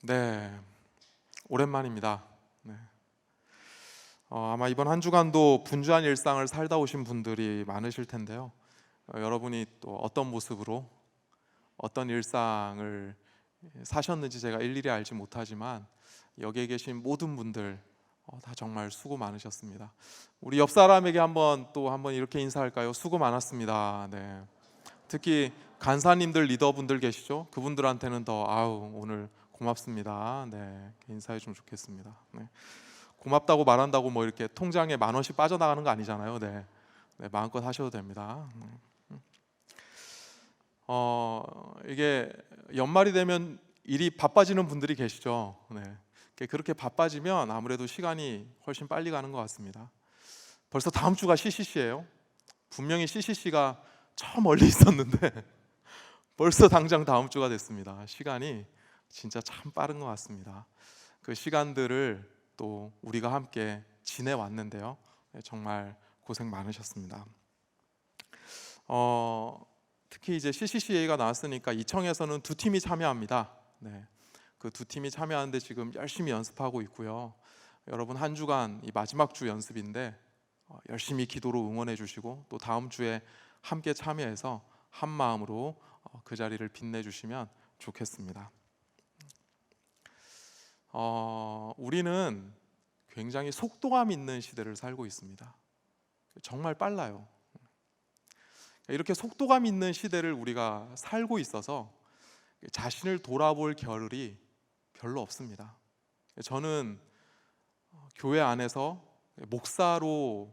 네, 오랜만입니다. 네. 아마 이번 한 주간도 분주한 일상을 살다 오신 분들이 많으실 텐데요. 여러분이 또 어떤 모습으로 어떤 일상을 사셨는지 제가 일일이 알지 못하지만 여기에 계신 모든 분들 다 정말 수고 많으셨습니다. 우리 옆 사람에게 한번 이렇게 인사할까요? 수고 많았습니다. 네. 특히 간사님들, 리더분들 계시죠? 그분들한테는 더 오늘 고맙습니다. 네, 인사해 주면 좋겠습니다. 네. 고맙다고 말한다고 뭐 이렇게 통장에 10,000원씩 빠져나가는 거 아니잖아요. 네, 네, 마음껏 하셔도 됩니다. 이게 연말이 되면 일이 바빠지는 분들이 계시죠. 네. 그렇게 바빠지면 아무래도 시간이 훨씬 빨리 가는 것 같습니다. 벌써 다음 주가 CCC예요. 분명히 CCC가 저 멀리 있었는데 벌써 당장 다음 주가 됐습니다. 시간이 진짜 참 빠른 것 같습니다. 그 시간들을 또 우리가 함께 지내왔는데요. 네, 정말 고생 많으셨습니다. 특히 이제 CCCA가 나왔으니까 이청에서는 두 팀이 참여합니다. 네, 그 두 팀이 참여하는데 지금 열심히 연습하고 있고요. 여러분 한 주간 이 마지막 주 연습인데 열심히 기도로 응원해 주시고 또 다음 주에 함께 참여해서 한 마음으로 그 자리를 빛내주시면 좋겠습니다. 우리는 굉장히 속도감 있는 시대를 살고 있습니다. 정말 빨라요. 이렇게 속도감 있는 시대를 우리가 살고 있어서 자신을 돌아볼 겨를이 별로 없습니다. 저는 교회 안에서 목사로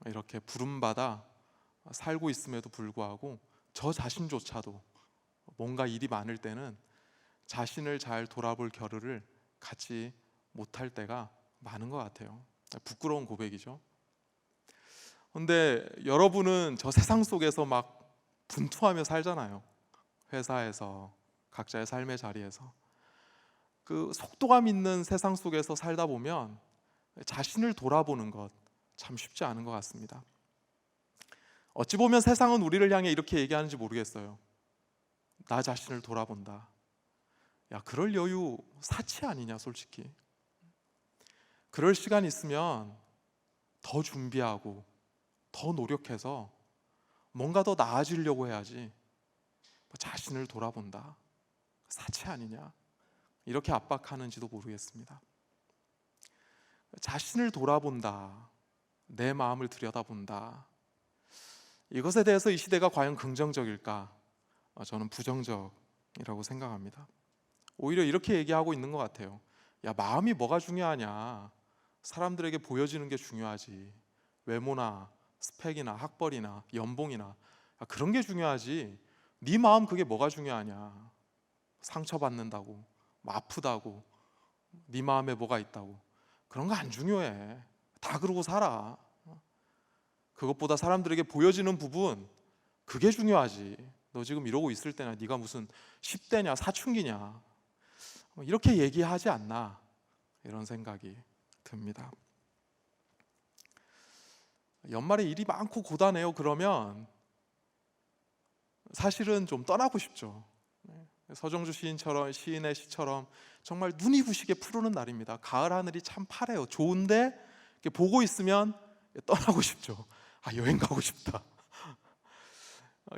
이렇게 부름받아 살고 있음에도 불구하고 저 자신조차도 뭔가 일이 많을 때는 자신을 잘 돌아볼 겨를을 갖지 못할 때가 많은 것 같아요. 부끄러운 고백이죠. 그런데 여러분은 저 세상 속에서 막 분투하며 살잖아요. 회사에서, 각자의 삶의 자리에서. 그 속도감 있는 세상 속에서 살다 보면 자신을 돌아보는 것 참 쉽지 않은 것 같습니다. 어찌 보면 세상은 우리를 향해 이렇게 얘기하는지 모르겠어요. 나 자신을 돌아본다. 야, 그럴 여유 사치 아니냐, 솔직히. 그럴 시간 있으면 더 준비하고 더 노력해서 뭔가 더 나아지려고 해야지. 자신을 돌아본다. 사치 아니냐. 이렇게 압박하는지도 모르겠습니다. 자신을 돌아본다. 내 마음을 들여다본다. 이것에 대해서 이 시대가 과연 긍정적일까? 저는 부정적이라고 생각합니다. 오히려 이렇게 얘기하고 있는 것 같아요. 야, 마음이 뭐가 중요하냐? 사람들에게 보여지는 게 중요하지. 외모나 스펙이나 학벌이나 연봉이나 그런 게 중요하지. 네 마음 그게 뭐가 중요하냐? 상처받는다고, 뭐 아프다고, 네 마음에 뭐가 있다고 그런 거 안 중요해. 다 그러고 살아. 그것보다 사람들에게 보여지는 부분 그게 중요하지. 너 지금 이러고 있을 때나 네가 무슨 10대냐 사춘기냐 이렇게 얘기하지 않나, 이런 생각이 듭니다. 연말에 일이 많고 고단해요. 그러면 사실은 좀 떠나고 싶죠. 서정주 시인의 시처럼 정말 눈이 부시게 푸르는 날입니다. 가을 하늘이 참 파래요. 좋은데 이렇게 보고 있으면 떠나고 싶죠. 여행 가고 싶다.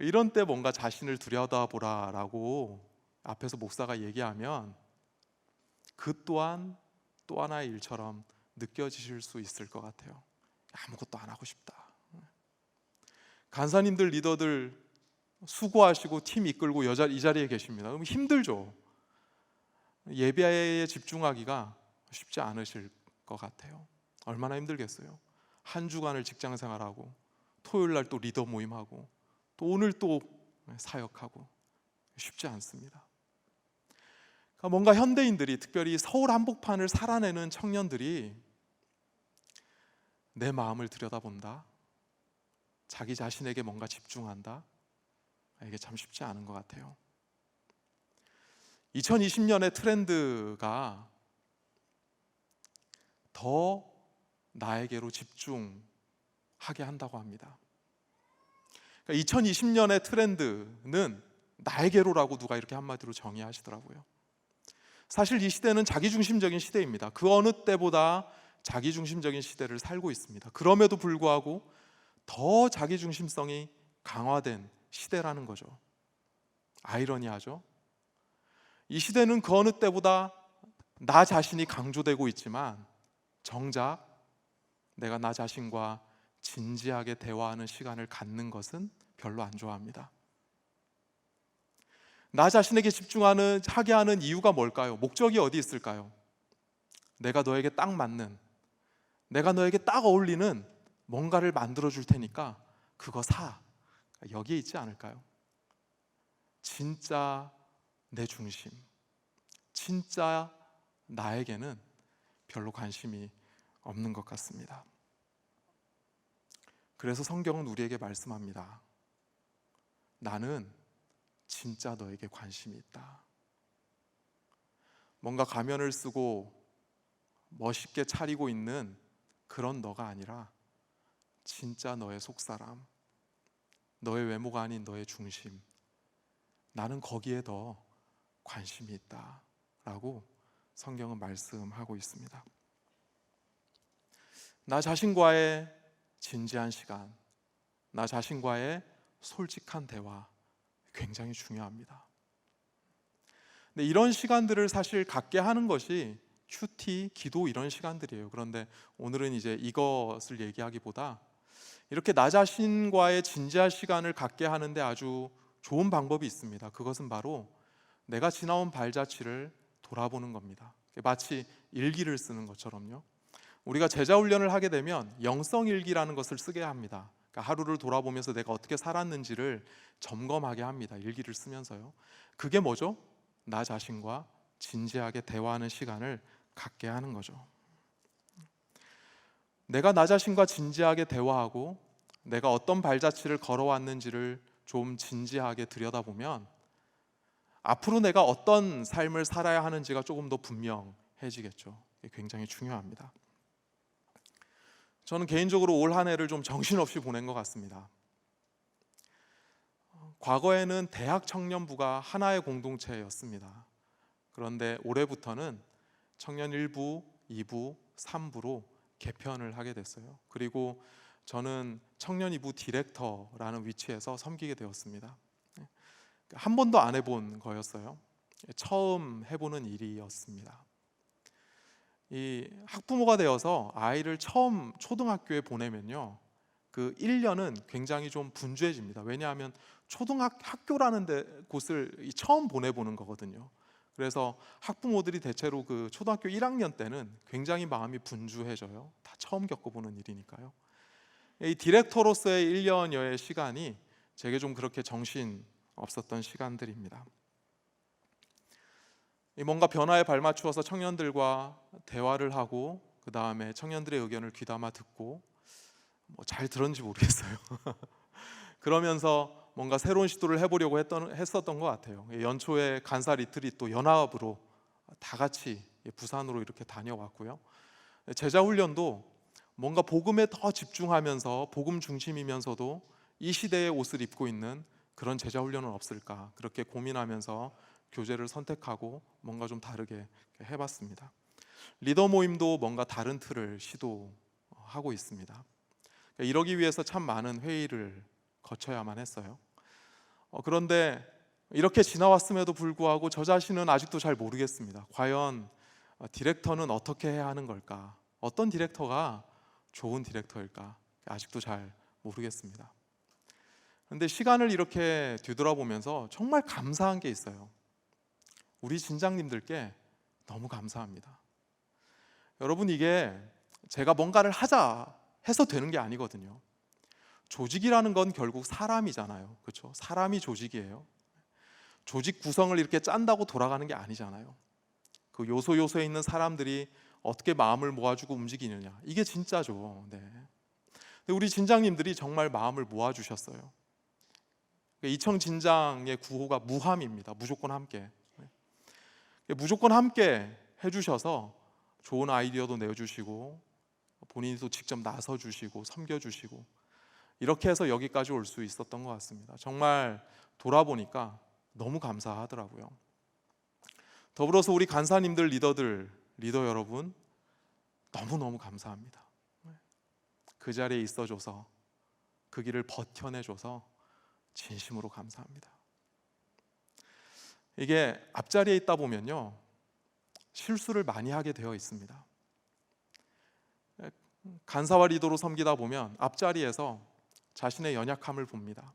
이런 때 뭔가 자신을 들여다보라라고 앞에서 목사가 얘기하면 그 또한 또 하나의 일처럼 느껴지실 수 있을 것 같아요. 아무것도 안 하고 싶다. 간사님들, 리더들 수고하시고 팀 이끌고 이 자리에 계십니다. 그럼 힘들죠. 예배에 집중하기가 쉽지 않으실 것 같아요. 얼마나 힘들겠어요. 한 주간을 직장 생활하고 토요일 날 또 리더 모임하고 또 오늘 또 사역하고 쉽지 않습니다. 그러니까 뭔가 현대인들이, 특별히 서울 한복판을 살아내는 청년들이 내 마음을 들여다본다, 자기 자신에게 뭔가 집중한다, 이게 참 쉽지 않은 것 같아요. 2020년의 트렌드가 더 나에게로 집중하게 한다고 합니다. 그러니까 2020년의 트렌드는 나에게로라고 누가 이렇게 한마디로 정의하시더라고요. 사실 이 시대는 자기중심적인 시대입니다. 그 어느 때보다 자기중심적인 시대를 살고 있습니다. 그럼에도 불구하고 더 자기중심성이 강화된 시대라는 거죠. 아이러니하죠. 이 시대는 그 어느 때보다 나 자신이 강조되고 있지만 정작 내가 나 자신과 진지하게 대화하는 시간을 갖는 것은 별로 안 좋아합니다. 나 자신에게 하게 하는 이유가 뭘까요? 목적이 어디 있을까요? 내가 너에게 딱 맞는, 내가 너에게 딱 어울리는 뭔가를 만들어 줄 테니까 그거 사. 여기에 있지 않을까요? 진짜 내 중심, 진짜 나에게는 별로 관심이 없는 것 같습니다. 그래서 성경은 우리에게 말씀합니다. 나는 진짜 너에게 관심이 있다. 뭔가 가면을 쓰고 멋있게 차리고 있는 그런 너가 아니라 진짜 너의 속사람, 너의 외모가 아닌 너의 중심, 나는 거기에 더 관심이 있다 라고 성경은 말씀하고 있습니다. 나 자신과의 진지한 시간, 나 자신과의 솔직한 대화 굉장히 중요합니다. 근데 이런 시간들을 사실 갖게 하는 것이 큐티, 기도 이런 시간들이에요. 그런데 오늘은 이제 이것을 얘기하기보다 이렇게 나 자신과의 진지한 시간을 갖게 하는데 아주 좋은 방법이 있습니다. 그것은 바로 내가 지나온 발자취를 돌아보는 겁니다. 마치 일기를 쓰는 것처럼요. 우리가 제자 훈련을 하게 되면 영성 일기라는 것을 쓰게 합니다. 그러니까 하루를 돌아보면서 내가 어떻게 살았는지를 점검하게 합니다. 일기를 쓰면서요. 그게 뭐죠? 나 자신과 진지하게 대화하는 시간을 갖게 하는 거죠. 내가 나 자신과 진지하게 대화하고 내가 어떤 발자취를 걸어왔는지를 좀 진지하게 들여다보면 앞으로 내가 어떤 삶을 살아야 하는지가 조금 더 분명해지겠죠. 이게 굉장히 중요합니다. 저는 개인적으로 올 한 해를 좀 정신없이 보낸 것 같습니다. 과거에는 대학 청년부가 하나의 공동체였습니다. 그런데 올해부터는 청년 1부, 2부, 3부로 개편을 하게 됐어요. 그리고 저는 청년 2부 디렉터라는 위치에서 섬기게 되었습니다. 한 번도 안 해본 거였어요. 처음 해보는 일이었습니다. 이 학부모가 되어서 아이를 처음 초등학교에 보내면요, 그 1년은 굉장히 좀 분주해집니다. 왜냐하면 초등학교라는 곳을 처음 보내보는 거거든요. 그래서 학부모들이 대체로 그 초등학교 1학년 때는 굉장히 마음이 분주해져요. 다 처음 겪어보는 일이니까요. 이 디렉터로서의 1년여의 시간이 제게 좀 그렇게 정신 없었던 시간들입니다. 뭔가 변화에 발맞추어서 청년들과 대화를 하고 그 다음에 청년들의 의견을 귀담아 듣고 잘 들었는지 모르겠어요. 그러면서 뭔가 새로운 시도를 해보려고 했었던 것 같아요. 연초에 간사 리트릿 또 연합으로 다 같이 부산으로 이렇게 다녀왔고요. 제자 훈련도 뭔가 복음에 더 집중하면서 복음 중심이면서도 이 시대의 옷을 입고 있는 그런 제자 훈련은 없을까 그렇게 고민하면서 교재를 선택하고 뭔가 좀 다르게 해봤습니다. 리더 모임도 뭔가 다른 틀을 시도하고 있습니다. 이러기 위해서 참 많은 회의를 거쳐야만 했어요. 그런데 이렇게 지나왔음에도 불구하고 저 자신은 아직도 잘 모르겠습니다. 과연 디렉터는 어떻게 해야 하는 걸까? 어떤 디렉터가 좋은 디렉터일까? 아직도 잘 모르겠습니다. 그런데 시간을 이렇게 뒤돌아보면서 정말 감사한 게 있어요. 우리 진장님들께 너무 감사합니다. 여러분, 이게 제가 뭔가를 하자 해서 되는 게 아니거든요. 조직이라는 건 결국 사람이잖아요. 그렇죠? 사람이 조직이에요. 조직 구성을 이렇게 짠다고 돌아가는 게 아니잖아요. 그 요소에 있는 사람들이 어떻게 마음을 모아주고 움직이느냐, 이게 진짜죠. 네. 근데 우리 진장님들이 정말 마음을 모아주셨어요. 이청 진장의 구호가 무함입니다. 무조건 함께. 무조건 함께 해주셔서 좋은 아이디어도 내주시고 본인도 직접 나서주시고 섬겨주시고 이렇게 해서 여기까지 올 수 있었던 것 같습니다. 정말 돌아보니까 너무 감사하더라고요. 더불어서 우리 간사님들, 리더 여러분, 너무너무 감사합니다. 그 자리에 있어줘서, 그 길을 버텨내줘서 진심으로 감사합니다. 이게 앞자리에 있다 보면요, 실수를 많이 하게 되어 있습니다. 간사와 리더로 섬기다 보면 앞자리에서 자신의 연약함을 봅니다.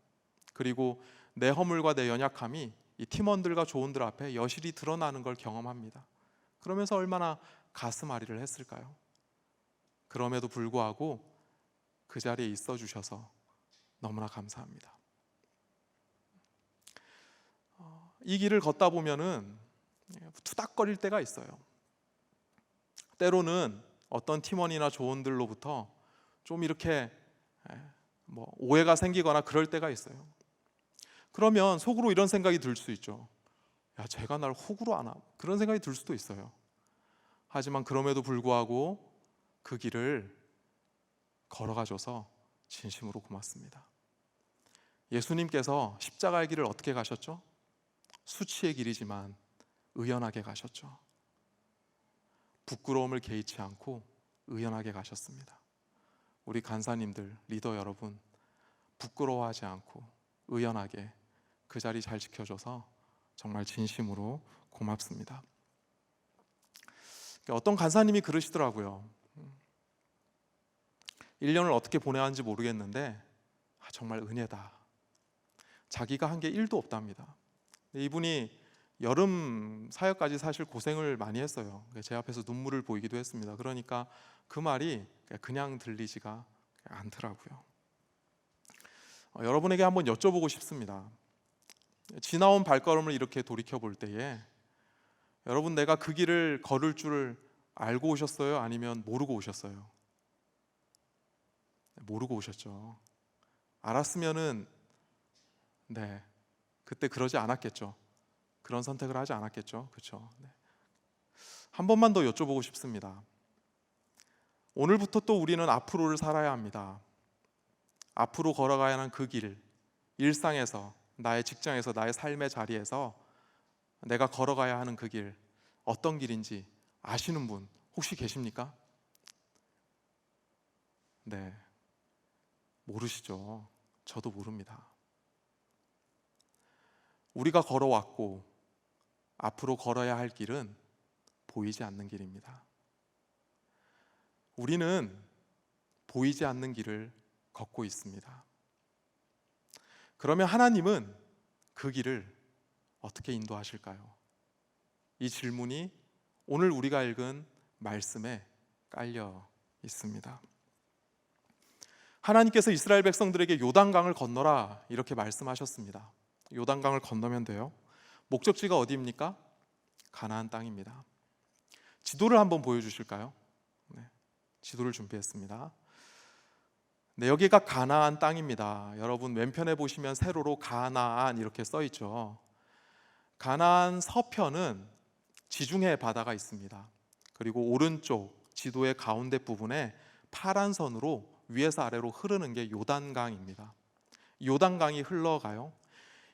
그리고 내 허물과 내 연약함이 이 팀원들과 조원들 앞에 여실히 드러나는 걸 경험합니다. 그러면서 얼마나 가슴앓이를 했을까요? 그럼에도 불구하고 그 자리에 있어 주셔서 너무나 감사합니다. 이 길을 걷다 보면은 투닥거릴 때가 있어요. 때로는 어떤 팀원이나 조원들로부터 좀 이렇게 오해가 생기거나 그럴 때가 있어요. 그러면 속으로 이런 생각이 들 수 있죠. 야, 쟤가 날 호구로 아나? 그런 생각이 들 수도 있어요. 하지만 그럼에도 불구하고 그 길을 걸어가줘서 진심으로 고맙습니다. 예수님께서 십자가의 길을 어떻게 가셨죠? 수치의 길이지만 의연하게 가셨죠. 부끄러움을 개의치 않고 의연하게 가셨습니다. 우리 간사님들, 리더 여러분, 부끄러워하지 않고 의연하게 그 자리 잘 지켜줘서 정말 진심으로 고맙습니다. 어떤 간사님이 그러시더라고요. 1년을 어떻게 보내야 하는지 모르겠는데 정말 은혜다. 자기가 한 게 1도 없답니다. 이분이 여름 사역까지 사실 고생을 많이 했어요. 제 앞에서 눈물을 보이기도 했습니다. 그러니까 그 말이 그냥 들리지가 않더라고요. 여러분에게 한번 여쭤보고 싶습니다. 지나온 발걸음을 이렇게 돌이켜 볼 때에 여러분, 내가 그 길을 걸을 줄을 알고 오셨어요? 아니면 모르고 오셨어요? 모르고 오셨죠. 알았으면은 그때 그러지 않았겠죠. 그런 선택을 하지 않았겠죠. 그렇죠? 한 번만 더 여쭤보고 싶습니다. 오늘부터 또 우리는 앞으로를 살아야 합니다. 앞으로 걸어가야 하는 그 길, 일상에서, 나의 직장에서, 나의 삶의 자리에서 내가 걸어가야 하는 그 길, 어떤 길인지 아시는 분 혹시 계십니까? 모르시죠. 저도 모릅니다. 우리가 걸어왔고 앞으로 걸어야 할 길은 보이지 않는 길입니다. 우리는 보이지 않는 길을 걷고 있습니다. 그러면 하나님은 그 길을 어떻게 인도하실까요? 이 질문이 오늘 우리가 읽은 말씀에 깔려 있습니다. 하나님께서 이스라엘 백성들에게 요단강을 건너라 이렇게 말씀하셨습니다. 요단강을 건너면 돼요. 목적지가 어디입니까? 가나안 땅입니다. 지도를 한번 보여주실까요? 지도를 준비했습니다. 여기가 가나안 땅입니다. 여러분 왼편에 보시면 세로로 가나안 이렇게 써 있죠. 가나안 서편은 지중해 바다가 있습니다. 그리고 오른쪽 지도의 가운데 부분에 파란 선으로 위에서 아래로 흐르는 게 요단강입니다. 요단강이 흘러가요.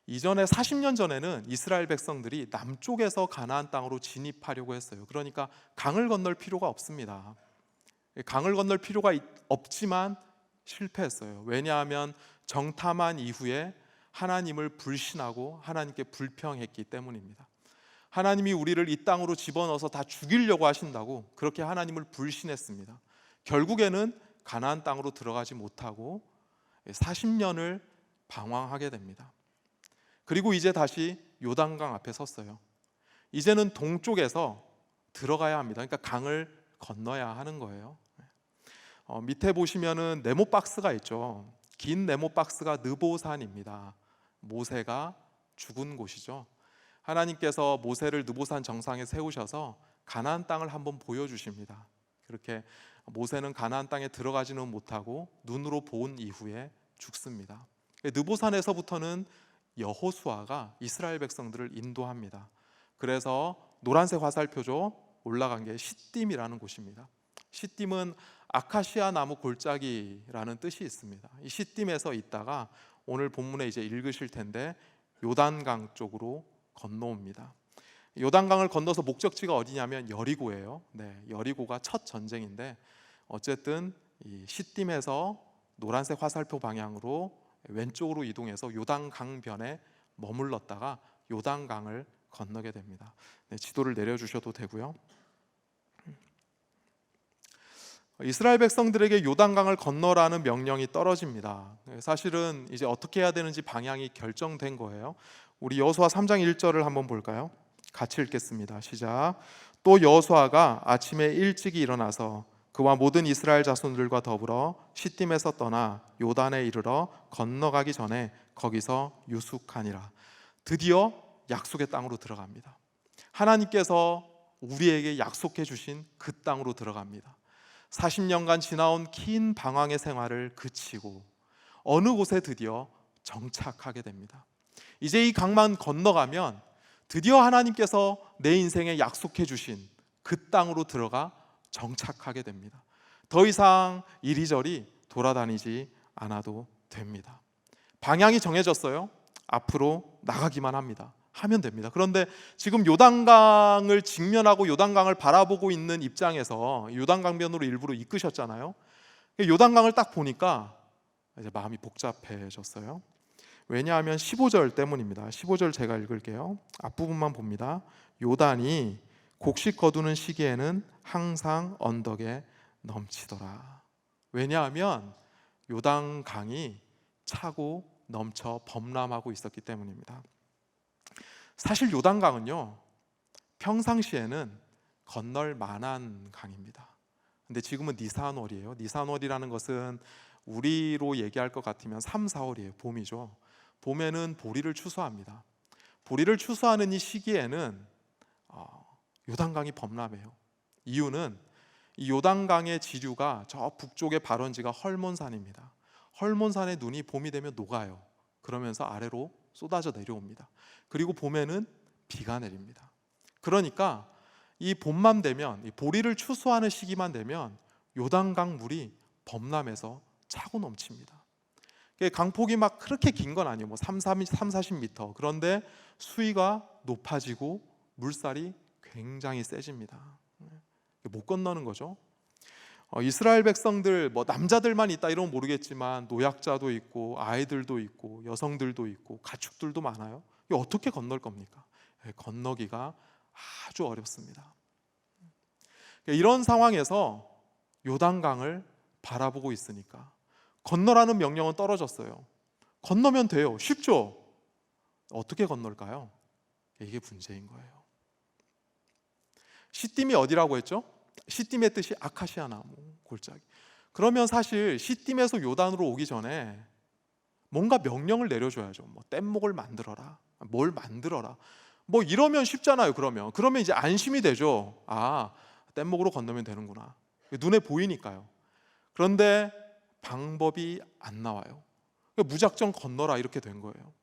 이전에 40년 전에는 이스라엘 백성들이 남쪽에서 가나안 땅으로 진입하려고 했어요. 그러니까 강을 건널 필요가 없습니다. 강을 건널 필요가 없지만 실패했어요. 왜냐하면 정탐한 이후에 하나님을 불신하고 하나님께 불평했기 때문입니다. 하나님이 우리를 이 땅으로 집어넣어서 다 죽이려고 하신다고 그렇게 하나님을 불신했습니다. 결국에는 가나안 땅으로 들어가지 못하고 40년을 방황하게 됩니다. 그리고 이제 다시 요단강 앞에 섰어요. 이제는 동쪽에서 들어가야 합니다. 그러니까 강을 건너야 하는 거예요. 밑에 보시면은 네모 박스가 있죠. 긴 네모 박스가 느보산입니다. 모세가 죽은 곳이죠. 하나님께서 모세를 느보산 정상에 세우셔서 가나안 땅을 한번 보여주십니다. 그렇게 모세는 가나안 땅에 들어가지는 못하고 눈으로 본 이후에 죽습니다. 느보산에서부터는 여호수아가 이스라엘 백성들을 인도합니다. 그래서 노란색 화살표죠. 올라간 게 시딤이라는 곳입니다. 시딤은 아카시아 나무 골짜기라는 뜻이 있습니다. 이 시딤에서 있다가 오늘 본문에 이제 읽으실 텐데 요단강 쪽으로 건너옵니다. 요단강을 건너서 목적지가 어디냐면 여리고예요. 네, 여리고가 첫 전쟁인데 어쨌든 이 시딤에서 노란색 화살표 방향으로 왼쪽으로 이동해서 요단강변에 머물렀다가 요단강을 건너게 됩니다. 네, 지도를 내려주셔도 되고요. 이스라엘 백성들에게 요단강을 건너라는 명령이 떨어집니다. 사실은 이제 어떻게 해야 되는지 방향이 결정된 거예요. 우리 여호수아 3장 1절을 한번 볼까요? 같이 읽겠습니다. 시작. 또 여호수아가 아침에 일찍이 일어나서 그와 모든 이스라엘 자손들과 더불어 시딤에서 떠나 요단에 이르러 건너가기 전에 거기서 유숙하니라. 드디어 약속의 땅으로 들어갑니다. 하나님께서 우리에게 약속해 주신 그 땅으로 들어갑니다. 40년간 지나온 긴 방황의 생활을 그치고 어느 곳에 드디어 정착하게 됩니다. 이제 이 강만 건너가면 드디어 하나님께서 내 인생에 약속해 주신 그 땅으로 들어가 정착하게 됩니다. 더 이상 이리저리 돌아다니지 않아도 됩니다. 방향이 정해졌어요. 앞으로 나가기만 하면 됩니다. 그런데 지금 요단강을 직면하고 요단강을 바라보고 있는 입장에서 요단강변으로 일부러 이끄셨잖아요. 요단강을 딱 보니까 이제 마음이 복잡해졌어요. 왜냐하면 15절 때문입니다. 15절 제가 읽을게요. 앞부분만 봅니다. 요단이 곡식 거두는 시기에는 항상 언덕에 넘치더라. 왜냐하면 요단강이 차고 넘쳐 범람하고 있었기 때문입니다. 사실 요단강은요, 평상시에는 건널 만한 강입니다. 근데 지금은 니산월이에요. 니산월이라는 것은 우리로 얘기할 것 같으면 3, 4월이에요. 봄이죠. 봄에는 보리를 추수합니다. 보리를 추수하는 이 시기에는 요단강이 범람해요. 이유는 이 요단강의 지류가 저 북쪽의 발원지가 헐몬산입니다. 헐몬산의 눈이 봄이 되면 녹아요. 그러면서 아래로 쏟아져 내려옵니다. 그리고 봄에는 비가 내립니다. 그러니까 이 봄만 되면, 이 보리를 추수하는 시기만 되면 요단강 물이 범람해서 차고 넘칩니다. 강폭이 막 그렇게 긴 건 아니에요. 뭐 40m. 그런데 수위가 높아지고 물살이 굉장히 세집니다. 못 건너는 거죠. 이스라엘 백성들, 뭐 남자들만 있다 이러면 모르겠지만 노약자도 있고 아이들도 있고 여성들도 있고 가축들도 많아요. 이거 어떻게 건널 겁니까? 건너기가 아주 어렵습니다. 이런 상황에서 요단강을 바라보고 있으니까 건너라는 명령은 떨어졌어요. 건너면 돼요. 쉽죠? 어떻게 건널까요? 이게 문제인 거예요. 시딤이 어디라고 했죠? 시딤의 뜻이 아카시아 나무 골짜기. 그러면 사실 시딤에서 요단으로 오기 전에 뭔가 명령을 내려줘야죠. 뭐 뗏목을 만들어라, 뭘 만들어라, 뭐 이러면 쉽잖아요. 그러면 이제 안심이 되죠. 아, 뗏목으로 건너면 되는구나. 눈에 보이니까요. 그런데 방법이 안 나와요. 무작정 건너라 이렇게 된 거예요.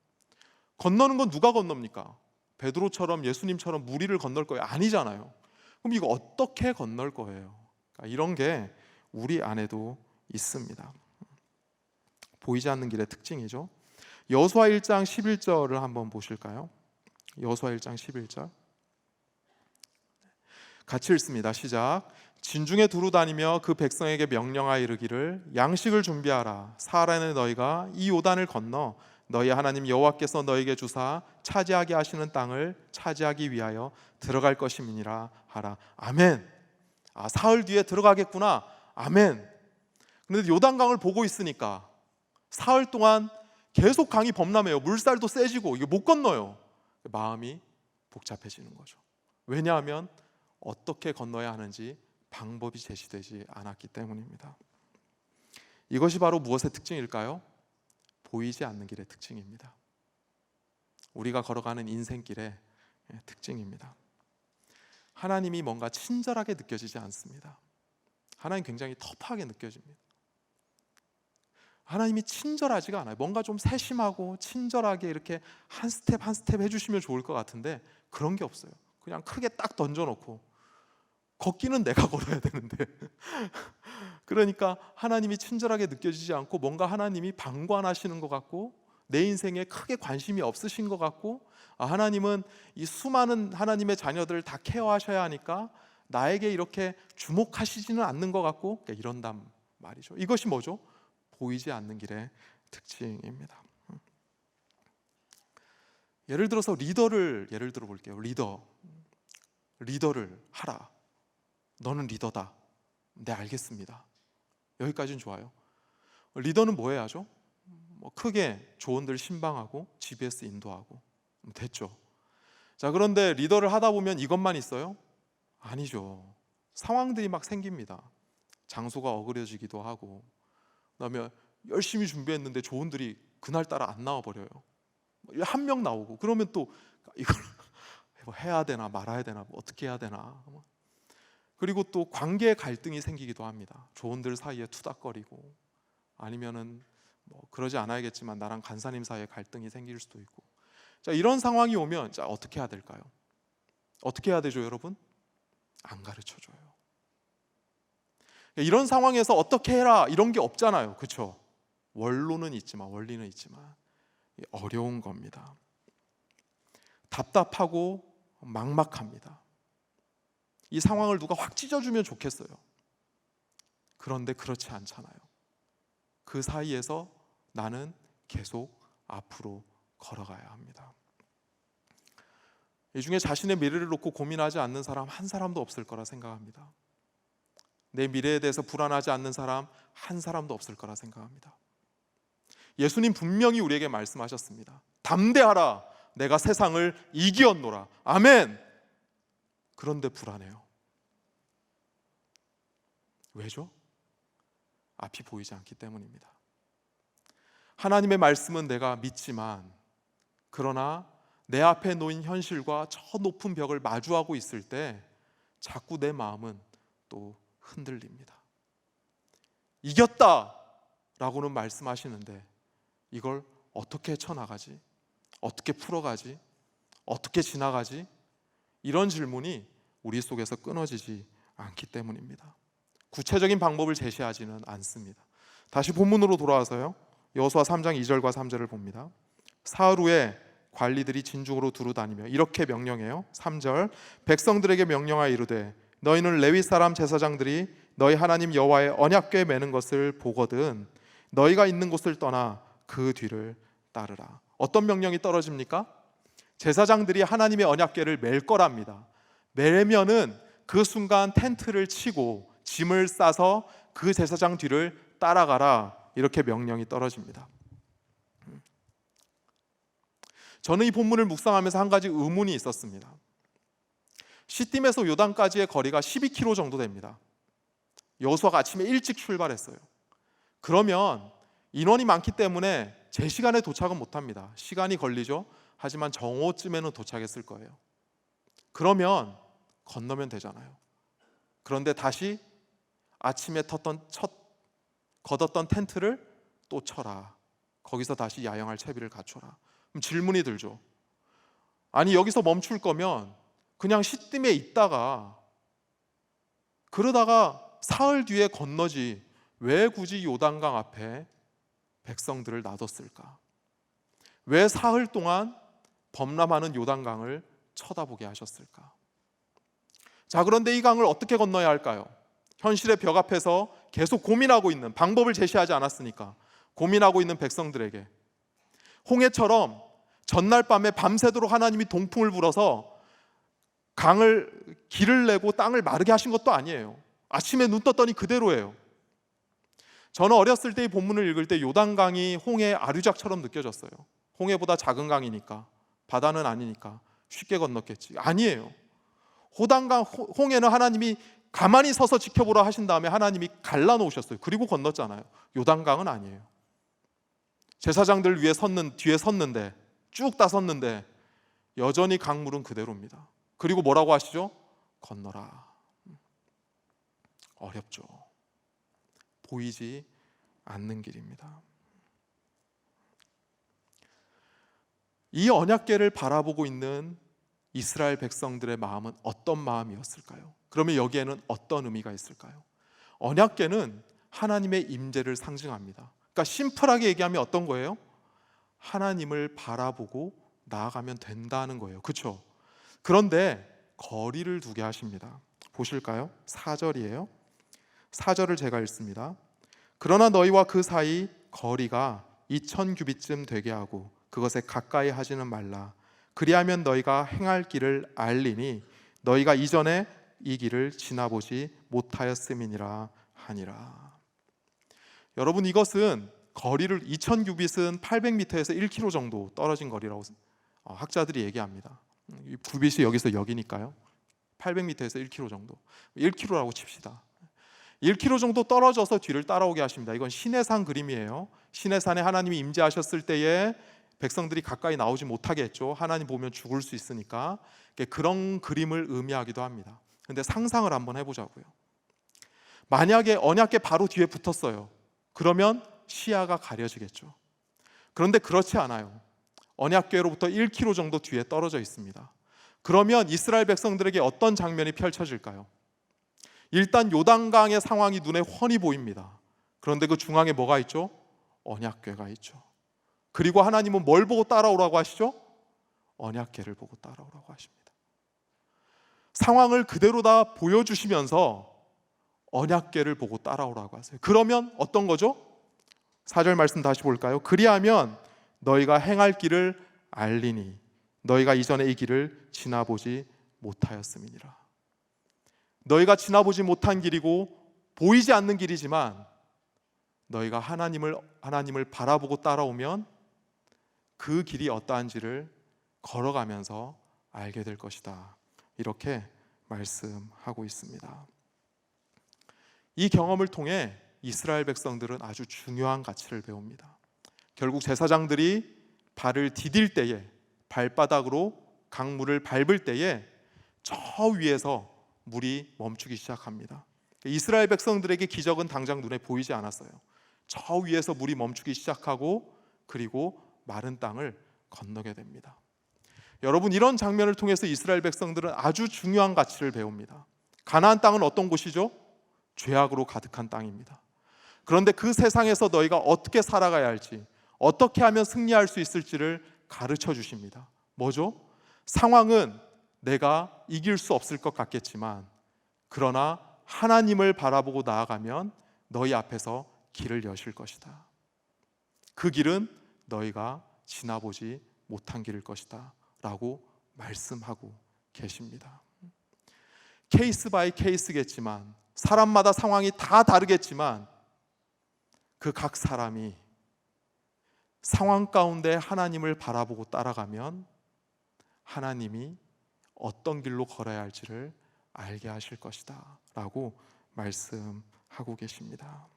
건너는 건 누가 건넙니까? 베드로처럼 예수님처럼 무리를 건널 거예요? 아니잖아요. 그럼 이거 어떻게 건널 거예요? 그러니까 이런 게 우리 안에도 있습니다. 보이지 않는 길의 특징이죠. 여호수아 1장 11절을 한번 보실까요? 여호수아 1장 11절 같이 읽습니다. 시작. 진중에 두루 다니며 그 백성에게 명령하여 이르기를 양식을 준비하라. 사흘 너희가 이 요단을 건너 너희 하나님 여호와께서 너희에게 주사 차지하게 하시는 땅을 차지하기 위하여 들어갈 것임이니라 하라. 아멘. 사흘 뒤에 들어가겠구나. 아멘. 그런데 요단강을 보고 있으니까 사흘 동안 계속 강이 범람해요. 물살도 세지고 이게 못 건너요. 마음이 복잡해지는 거죠. 왜냐하면 어떻게 건너야 하는지 방법이 제시되지 않았기 때문입니다. 이것이 바로 무엇의 특징일까요? 보이지 않는 길의 특징입니다. 우리가 걸어가는 인생길의 특징입니다. 하나님이 뭔가 친절하게 느껴지지 않습니다. 하나님 굉장히 터프하게 느껴집니다. 하나님이 친절하지가 않아요. 뭔가 좀 세심하고 친절하게 이렇게 한 스텝 한 스텝 해주시면 좋을 것 같은데 그런 게 없어요. 그냥 크게 딱 던져놓고 걷기는 내가 걸어야 되는데 그러니까 하나님이 친절하게 느껴지지 않고 뭔가 하나님이 방관하시는 것 같고 내 인생에 크게 관심이 없으신 것 같고, 하나님은 이 수많은 하나님의 자녀들을 다 케어하셔야 하니까 나에게 이렇게 주목하시지는 않는 것 같고, 이런단 말이죠. 이것이 뭐죠? 보이지 않는 길의 특징입니다. 예를 들어서 리더를 예를 들어 볼게요. 리더를 하라. 너는 리더다. 네, 알겠습니다. 여기까지는 좋아요. 리더는 뭐 해야죠? 크게 조언들 신방하고 GPS 인도하고 됐죠. 자, 그런데 리더를 하다 보면 이것만 있어요? 아니죠. 상황들이 막 생깁니다. 장소가 어그러지기도 하고, 그다음에 열심히 준비했는데 조언들이 그날따라 안 나와 버려요. 한 명 나오고, 그러면 또 이걸 해야 되나 말아야 되나, 어떻게 해야 되나. 그리고 또 관계 갈등이 생기기도 합니다. 조언들 사이에 투닥거리고, 아니면은 그러지 않아야겠지만 나랑 간사님 사이에 갈등이 생길 수도 있고. 자, 이런 상황이 오면 자, 어떻게 해야 될까요? 어떻게 해야 되죠, 여러분? 안 가르쳐줘요. 이런 상황에서 어떻게 해라 이런 게 없잖아요. 그렇죠? 원리는 있지만 어려운 겁니다. 답답하고 막막합니다. 이 상황을 누가 확 찢어주면 좋겠어요. 그런데 그렇지 않잖아요. 그 사이에서 나는 계속 앞으로 걸어가야 합니다. 이 중에 자신의 미래를 놓고 고민하지 않는 사람 한 사람도 없을 거라 생각합니다. 내 미래에 대해서 불안하지 않는 사람 한 사람도 없을 거라 생각합니다. 예수님 분명히 우리에게 말씀하셨습니다. 담대하라, 내가 세상을 이기었노라. 아멘. 그런데 불안해요. 왜죠? 앞이 보이지 않기 때문입니다. 하나님의 말씀은 내가 믿지만, 그러나 내 앞에 놓인 현실과 저 높은 벽을 마주하고 있을 때 자꾸 내 마음은 또 흔들립니다. 이겼다라고는 말씀하시는데 이걸 어떻게 헤쳐나가지? 어떻게 풀어가지? 어떻게 지나가지? 이런 질문이 우리 속에서 끊어지지 않기 때문입니다. 구체적인 방법을 제시하지는 않습니다. 다시 본문으로 돌아와서요, 여호수아 3장 2절과 3절을 봅니다. 사흘 후에 관리들이 진중으로 두루 다니며 이렇게 명령해요. 3절, 백성들에게 명령하여 이르되 너희는 레위 사람 제사장들이 너희 하나님 여호와의 언약궤 매는 것을 보거든 너희가 있는 곳을 떠나 그 뒤를 따르라. 어떤 명령이 떨어집니까? 제사장들이 하나님의 언약궤를 맬 거랍니다. 매면은 그 순간 텐트를 치고 짐을 싸서 그 제사장 뒤를 따라가라, 이렇게 명령이 떨어집니다. 저는 이 본문을 묵상하면서 한 가지 의문이 있었습니다. 시딤에서 요단까지의 거리가 12km 정도 됩니다. 여호수아가 아침에 일찍 출발했어요. 그러면 인원이 많기 때문에 제 시간에 도착은 못합니다. 시간이 걸리죠. 하지만 정오쯤에는 도착했을 거예요. 그러면 건너면 되잖아요. 그런데 다시 아침에 걷었던 텐트를 또 쳐라. 거기서 다시 야영할 채비를 갖춰라. 그럼 질문이 들죠. 아니, 여기서 멈출 거면 그냥 시딤에 있다가 그러다가 사흘 뒤에 건너지 왜 굳이 요단강 앞에 백성들을 놔뒀을까? 왜 사흘 동안 범람하는 요단강을 쳐다보게 하셨을까? 자, 그런데 이 강을 어떻게 건너야 할까요? 현실의 벽 앞에서 계속 고민하고 있는, 방법을 제시하지 않았으니까 고민하고 있는 백성들에게 홍해처럼 전날 밤에 밤새도록 하나님이 동풍을 불어서 길을 내고 땅을 마르게 하신 것도 아니에요. 아침에 눈 떴더니 그대로예요. 저는 어렸을 때 이 본문을 읽을 때 요단강이 홍해 아류작처럼 느껴졌어요. 홍해보다 작은 강이니까, 바다는 아니니까 쉽게 건넜겠지. 아니에요. 홍해는 하나님이 가만히 서서 지켜보라 하신 다음에 하나님이 갈라놓으셨어요. 그리고 건넜잖아요. 요단강은 아니에요. 제사장들 뒤에 섰는데, 쭉 다 섰는데 여전히 강물은 그대로입니다. 그리고 뭐라고 하시죠? 건너라. 어렵죠. 보이지 않는 길입니다. 이 언약궤를 바라보고 있는 이스라엘 백성들의 마음은 어떤 마음이었을까요? 그러면 여기에는 어떤 의미가 있을까요? 언약궤는 하나님의 임재를 상징합니다. 그러니까 심플하게 얘기하면 어떤 거예요? 하나님을 바라보고 나아가면 된다는 거예요. 그렇죠? 그런데 거리를 두게 하십니다. 보실까요? 4절이에요. 4절을 제가 읽습니다. 그러나 너희와 그 사이 거리가 2000규빗쯤 되게 하고 그것에 가까이 하지는 말라. 그리하면 너희가 행할 길을 알리니 너희가 이전에 이 길을 지나보지 못하였음이니라 하니라. 여러분, 이것은 거리를 2000규빗은 800m에서 1km 정도 떨어진 거리라고 학자들이 얘기합니다. 규빗이 여기서 여기니까요. 800m에서 1km 정도, 1km라고 칩시다. 1km 정도 떨어져서 뒤를 따라오게 하십니다. 이건 시내산 그림이에요. 시내산에 하나님이 임재하셨을 때에 백성들이 가까이 나오지 못하게 했죠. 하나님 보면 죽을 수 있으니까. 그런 그림을 의미하기도 합니다. 근데 상상을 한번 해보자고요. 만약에 언약궤 바로 뒤에 붙었어요. 그러면 시야가 가려지겠죠. 그런데 그렇지 않아요. 언약궤로부터 1km 정도 뒤에 떨어져 있습니다. 그러면 이스라엘 백성들에게 어떤 장면이 펼쳐질까요? 일단 요단강의 상황이 눈에 훤히 보입니다. 그런데 그 중앙에 뭐가 있죠? 언약궤가 있죠. 그리고 하나님은 뭘 보고 따라오라고 하시죠? 언약궤를 보고 따라오라고 하십니다. 상황을 그대로 다 보여주시면서 언약궤를 보고 따라오라고 하세요. 그러면 어떤 거죠? 4절 말씀 다시 볼까요? 그리하면 너희가 행할 길을 알리니 너희가 이전에 이 길을 지나보지 못하였음이니라. 너희가 지나보지 못한 길이고 보이지 않는 길이지만 너희가 하나님을 바라보고 따라오면 그 길이 어떠한지를 걸어가면서 알게 될 것이다. 이렇게 말씀하고 있습니다. 이 경험을 통해 이스라엘 백성들은 아주 중요한 가치를 배웁니다. 결국 제사장들이 발을 디딜 때에, 발바닥으로 강물을 밟을 때에 저 위에서 물이 멈추기 시작합니다. 이스라엘 백성들에게 기적은 당장 눈에 보이지 않았어요. 저 위에서 물이 멈추기 시작하고 그리고 마른 땅을 건너게 됩니다. 여러분, 이런 장면을 통해서 이스라엘 백성들은 아주 중요한 가치를 배웁니다. 가나안 땅은 어떤 곳이죠? 죄악으로 가득한 땅입니다. 그런데 그 세상에서 너희가 어떻게 살아가야 할지, 어떻게 하면 승리할 수 있을지를 가르쳐 주십니다. 뭐죠? 상황은 내가 이길 수 없을 것 같겠지만 그러나 하나님을 바라보고 나아가면 너희 앞에서 길을 여실 것이다. 그 길은 너희가 지나보지 못한 길일 것이다 라고 말씀하고 계십니다. 케이스 바이 케이스겠지만, 사람마다 상황이 다 다르겠지만 그 각 사람이 상황 가운데 하나님을 바라보고 따라가면 하나님이 어떤 길로 걸어야 할지를 알게 하실 것이다 라고 말씀하고 계십니다.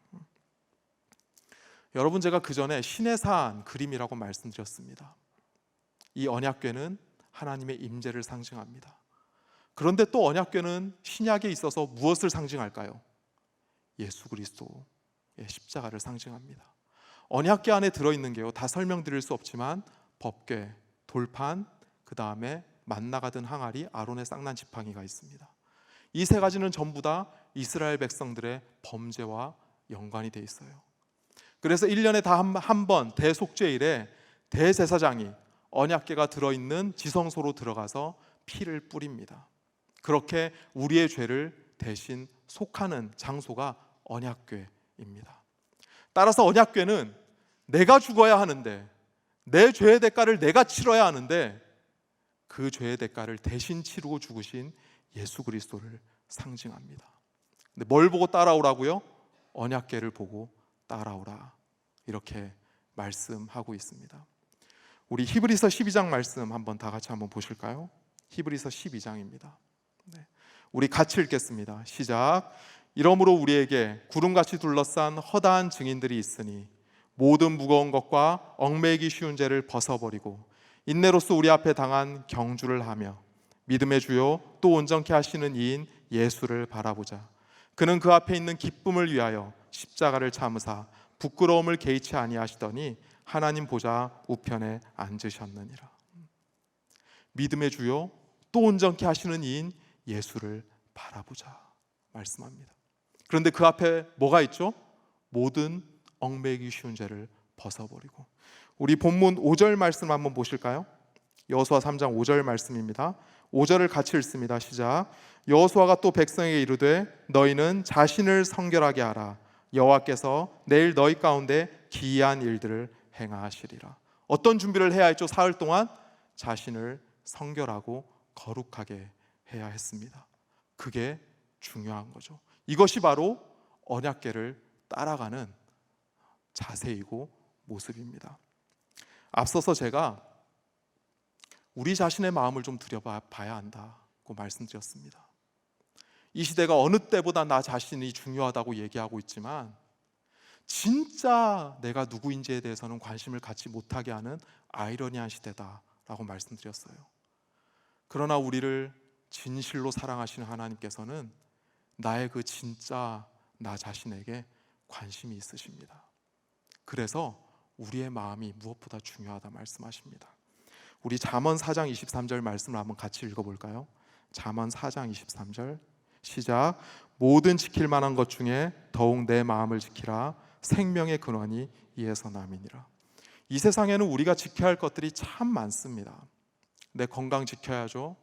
여러분, 제가 그 전에 시내산 그림이라고 말씀드렸습니다. 이 언약궤는 하나님의 임재를 상징합니다. 그런데 또 언약궤는 신약에 있어서 무엇을 상징할까요? 예수 그리스도의 십자가를 상징합니다. 언약궤 안에 들어있는 게요, 다 설명드릴 수 없지만 법궤, 돌판, 그 다음에 만나가 든 항아리, 아론의 쌍난 지팡이가 있습니다. 이 세 가지는 전부 다 이스라엘 백성들의 범죄와 연관이 돼 있어요. 그래서 1년에 다 한 번 대속죄일에 대제사장이 언약궤가 들어있는 지성소로 들어가서 피를 뿌립니다. 그렇게 우리의 죄를 대신 속하는 장소가 언약궤입니다. 따라서 언약궤는 내가 죽어야 하는데, 내 죄의 대가를 내가 치러야 하는데 그 죄의 대가를 대신 치르고 죽으신 예수 그리스도를 상징합니다. 근데 뭘 보고 따라오라고요? 언약궤를 보고 따라오라, 이렇게 말씀하고 있습니다. 우리 히브리서 12장 말씀 한번 다 같이 한번 보실까요? 히브리서 12장입니다. 네. 우리 같이 읽겠습니다. 시작. 이러므로 우리에게 구름같이 둘러싼 허다한 증인들이 있으니 모든 무거운 것과 얽매이기 쉬운 죄를 벗어버리고 인내로써 우리 앞에 당한 경주를 하며 믿음의 주요 또 온전케 하시는 이인 예수를 바라보자. 그는 그 앞에 있는 기쁨을 위하여 십자가를 참으사 부끄러움을 개의치 아니하시더니 하나님 보좌 우편에 앉으셨느니라. 믿음의 주요 또 온전케 하시는 이인 예수를 바라보자 말씀합니다. 그런데 그 앞에 뭐가 있죠? 모든 얽매이기 쉬운 죄를 벗어버리고. 우리 본문 5절 말씀 한번 보실까요? 여호수아 3장 5절 말씀입니다. 5절을 같이 읽습니다. 시작. 여호수아가 또 백성에게 이르되 너희는 자신을 성결하게 하라. 여호와께서 내일 너희 가운데 기이한 일들을 행하시리라. 어떤 준비를 해야 했죠? 사흘 동안 자신을 성결하고 거룩하게 해야 했습니다. 그게 중요한 거죠. 이것이 바로 언약궤를 따라가는 자세이고 모습입니다. 앞서서 제가 우리 자신의 마음을 좀 들여봐야 한다고 말씀드렸습니다. 이 시대가 어느 때보다 나 자신이 중요하다고 얘기하고 있지만 진짜 내가 누구인지에 대해서는 관심을 갖지 못하게 하는 아이러니한 시대다라고 말씀드렸어요. 그러나 우리를 진실로 사랑하시는 하나님께서는 나의 그 진짜 나 자신에게 관심이 있으십니다. 그래서 우리의 마음이 무엇보다 중요하다 말씀하십니다. 우리 잠언 4장 23절 말씀을 한번 같이 읽어볼까요? 잠언 4장 23절 시작. 모든 지킬 만한 것 중에 더욱 내 마음을 지키라. 생명의 근원이 이에서 남이니라. 이 세상에는 우리가 지켜야 할 것들이 참 많습니다. 내 건강 지켜야죠.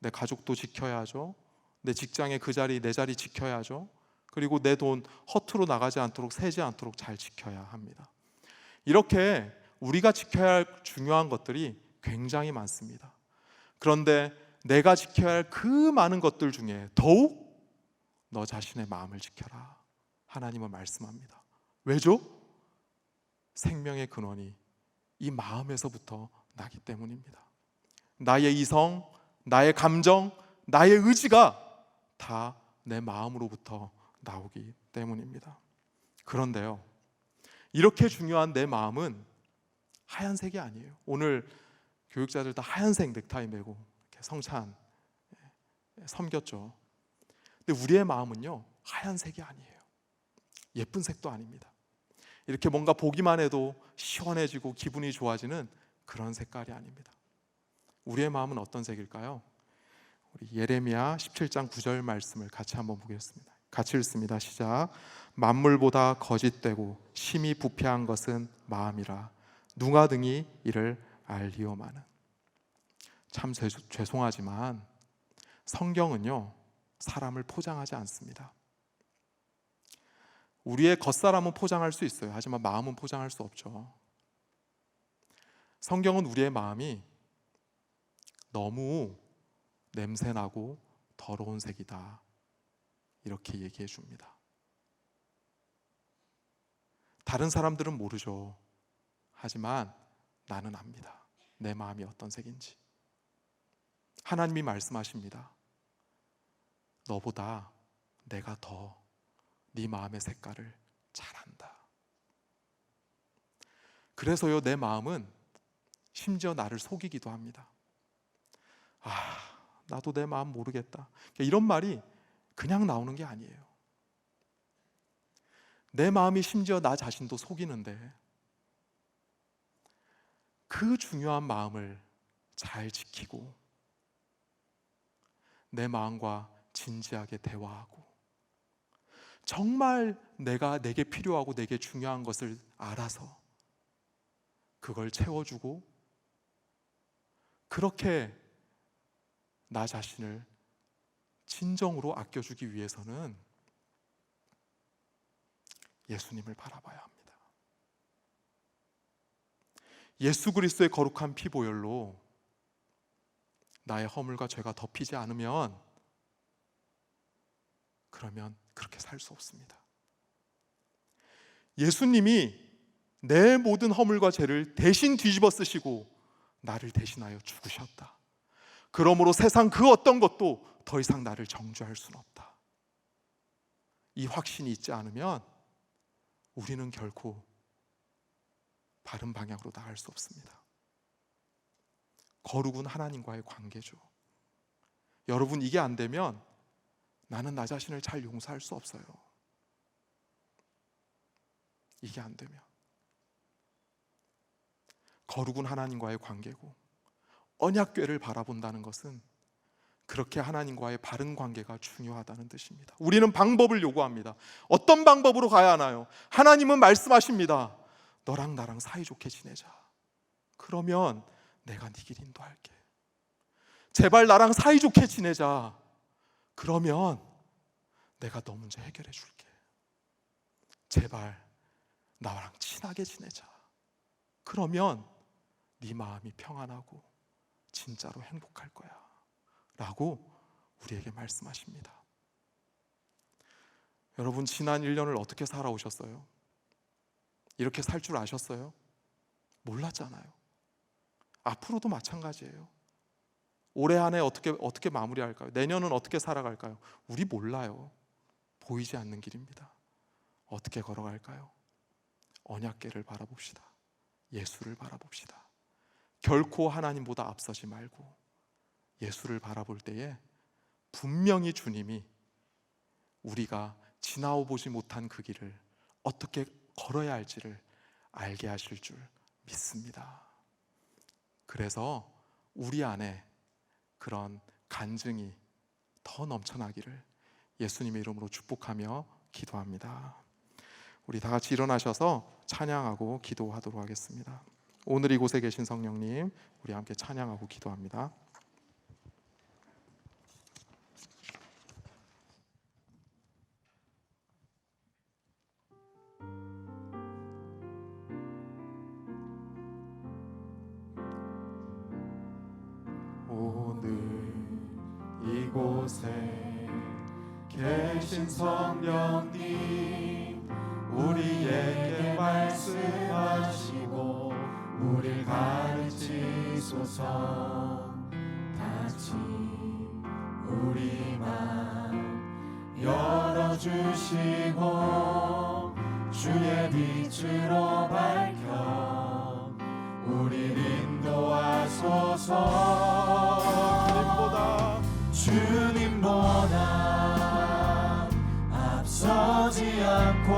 내 가족도 지켜야죠. 내 직장의 그 자리 내 자리 지켜야죠. 그리고 내 돈 허투루 나가지 않도록 새지 않도록 잘 지켜야 합니다. 이렇게 우리가 지켜야 할 중요한 것들이 굉장히 많습니다. 그런데 내가 지켜야 할 그 많은 것들 중에 더욱 너 자신의 마음을 지켜라. 하나님은 말씀합니다. 왜죠? 생명의 근원이 이 마음에서부터 나기 때문입니다. 나의 이성, 나의 감정, 나의 의지가 다 내 마음으로부터 나오기 때문입니다. 그런데요, 이렇게 중요한 내 마음은 하얀색이 아니에요. 오늘 교육자들 다 하얀색 넥타이 메고 이렇게 성찬 섬겼죠. 근데 우리의 마음은요, 하얀색이 아니에요. 예쁜 색도 아닙니다. 이렇게 뭔가 보기만 해도 시원해지고 기분이 좋아지는 그런 색깔이 아닙니다. 우리의 마음은 어떤 색일까요? 우리 예레미야 17장 9절 말씀을 같이 한번 보겠습니다. 같이 읽습니다. 시작. 만물보다 거짓되고 심히 부패한 것은 마음이라 누가 등이 이를 알리오마는. 참 죄송하지만 성경은요, 사람을 포장하지 않습니다. 우리의 겉사람은 포장할 수 있어요. 하지만 마음은 포장할 수 없죠. 성경은 우리의 마음이 너무 냄새나고 더러운 색이다, 이렇게 얘기해 줍니다. 다른 사람들은 모르죠. 하지만 나는 압니다. 내 마음이 어떤 색인지. 하나님이 말씀하십니다. 너보다 내가 더 네 마음의 색깔을 잘 안다. 그래서요, 내 마음은 심지어 나를 속이기도 합니다. 나도 내 마음 모르겠다. 이런 말이 그냥 나오는 게 아니에요. 내 마음이 심지어 나 자신도 속이는데 그 중요한 마음을 잘 지키고 내 마음과 진지하게 대화하고 정말 내게 필요하고 내게 중요한 것을 알아서 그걸 채워주고 그렇게 나 자신을 진정으로 아껴주기 위해서는 예수님을 바라봐야 합니다. 예수 그리스도의 거룩한 피 보혈로 나의 허물과 죄가 덮이지 않으면 그러면 그렇게 살 수 없습니다. 예수님이 내 모든 허물과 죄를 대신 뒤집어 쓰시고 나를 대신하여 죽으셨다. 그러므로 세상 그 어떤 것도 더 이상 나를 정죄할 수는 없다. 이 확신이 있지 않으면 우리는 결코 바른 방향으로 나갈 수 없습니다. 거룩은 하나님과의 관계죠. 여러분, 이게 안 되면 나는 나 자신을 잘 용서할 수 없어요. 이게 안 되면 거룩은 하나님과의 관계고 언약궤를 바라본다는 것은 그렇게 하나님과의 바른 관계가 중요하다는 뜻입니다. 우리는 방법을 요구합니다. 어떤 방법으로 가야 하나요? 하나님은 말씀하십니다. 너랑 나랑 사이좋게 지내자. 그러면 내가 네 길 인도할게. 제발 나랑 사이좋게 지내자. 그러면 내가 너 문제 해결해 줄게. 제발 나랑 친하게 지내자. 그러면 네 마음이 평안하고 진짜로 행복할 거야 라고 우리에게 말씀하십니다. 여러분, 지난 1년을 어떻게 살아오셨어요? 이렇게 살 줄 아셨어요? 몰랐잖아요. 앞으로도 마찬가지예요. 올해 한 해 어떻게 마무리할까요? 내년은 어떻게 살아갈까요? 우리 몰라요. 보이지 않는 길입니다. 어떻게 걸어갈까요? 언약궤를 바라봅시다. 예수를 바라봅시다. 결코 하나님보다 앞서지 말고 예수를 바라볼 때에 분명히 주님이 우리가 지나오보지 못한 그 길을 어떻게 걸어야 할지를 알게 하실 줄 믿습니다. 그래서 우리 안에 그런 간증이 더 넘쳐나기를 예수님의 이름으로 축복하며 기도합니다. 우리 다 같이 일어나셔서 찬양하고 기도하도록 하겠습니다. 오늘 이곳에 계신 성령님, 우리 함께 찬양하고 기도합니다. 오늘 이곳에 계신 성령님, 우리에게 말씀하시고 우릴 가르치소서. 다시 우리 맘 열어주시고 주의 빛으로 밝혀 우릴 인도하소서. 주님보다 앞서지 않고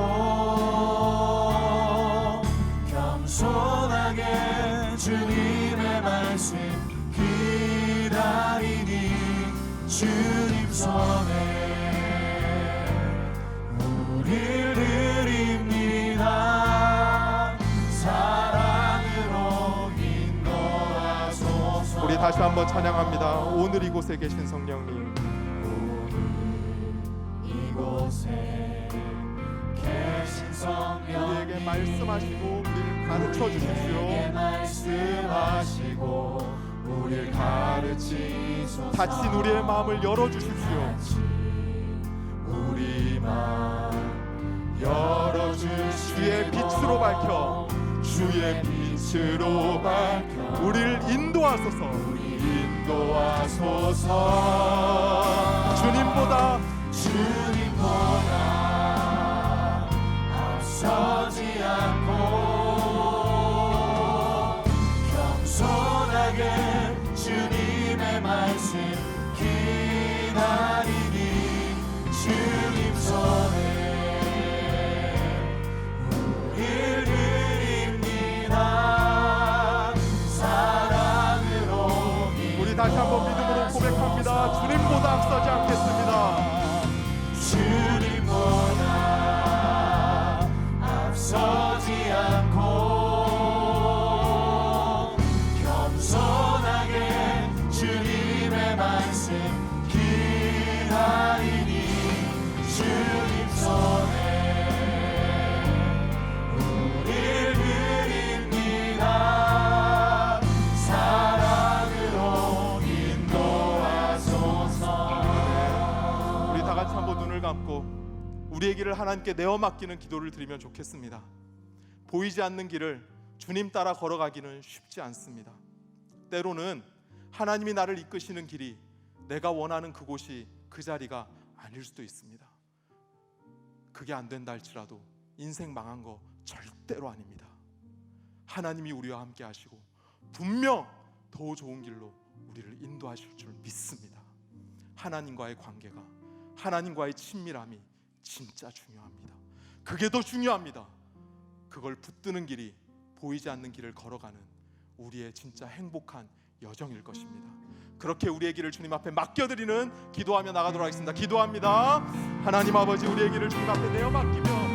겸손하게 주님의 말씀 기다리니 주님 손에 우릴 드립니다. 사랑으로 인도하소서. 우리 다시 한번 찬양합니다. 오늘 이곳에 계신 성령님, 이곳에 계신 성령, 우리에게 말씀하시고 우리를 가르쳐 주십시오. 말씀하시고 우리를 가르치소서. 다친 우리의 마음을 열어 주십시오. 우리 마음 열어주시고 주의 빛으로 밝혀 주의 빛으로 밝혀 우리를 인도하소서. 인도하소서. 주님보다 앞서지 않고 겸손하게 주님의 말씀 기다리니 주님 손에 우릴 드립니다. 사랑으로 우리 다시 한번 믿음으로 고백합니다. 주님보다 앞서지 않겠습니다. 주님보다 앞서지 않고 겸손하게 주님의 말씀 기다리니 주님 손에 우릴 드립니다. 사랑으로 인도하소서. 우리 다 같이 한번 눈을 감고 우리의 길을 하나님께 내어 맡기는 기도를 드리면 좋겠습니다. 보이지 않는 길을 주님 따라 걸어가기는 쉽지 않습니다. 때로는 하나님이 나를 이끄시는 길이 내가 원하는 그곳이 그 자리가 아닐 수도 있습니다. 그게 안 된다 할지라도 인생 망한 거 절대로 아닙니다. 하나님이 우리와 함께 하시고 분명 더 좋은 길로 우리를 인도하실 줄 믿습니다. 하나님과의 관계가, 하나님과의 친밀함이 진짜 중요합니다. 그게 더 중요합니다. 그걸 붙드는 길이 보이지 않는 길을 걸어가는 우리의 진짜 행복한 여정일 것입니다. 그렇게 우리의 길을 주님 앞에 맡겨드리는 기도하며 나가도록 하겠습니다. 기도합니다. 하나님 아버지, 우리의 길을 주님 앞에 내어 맡기며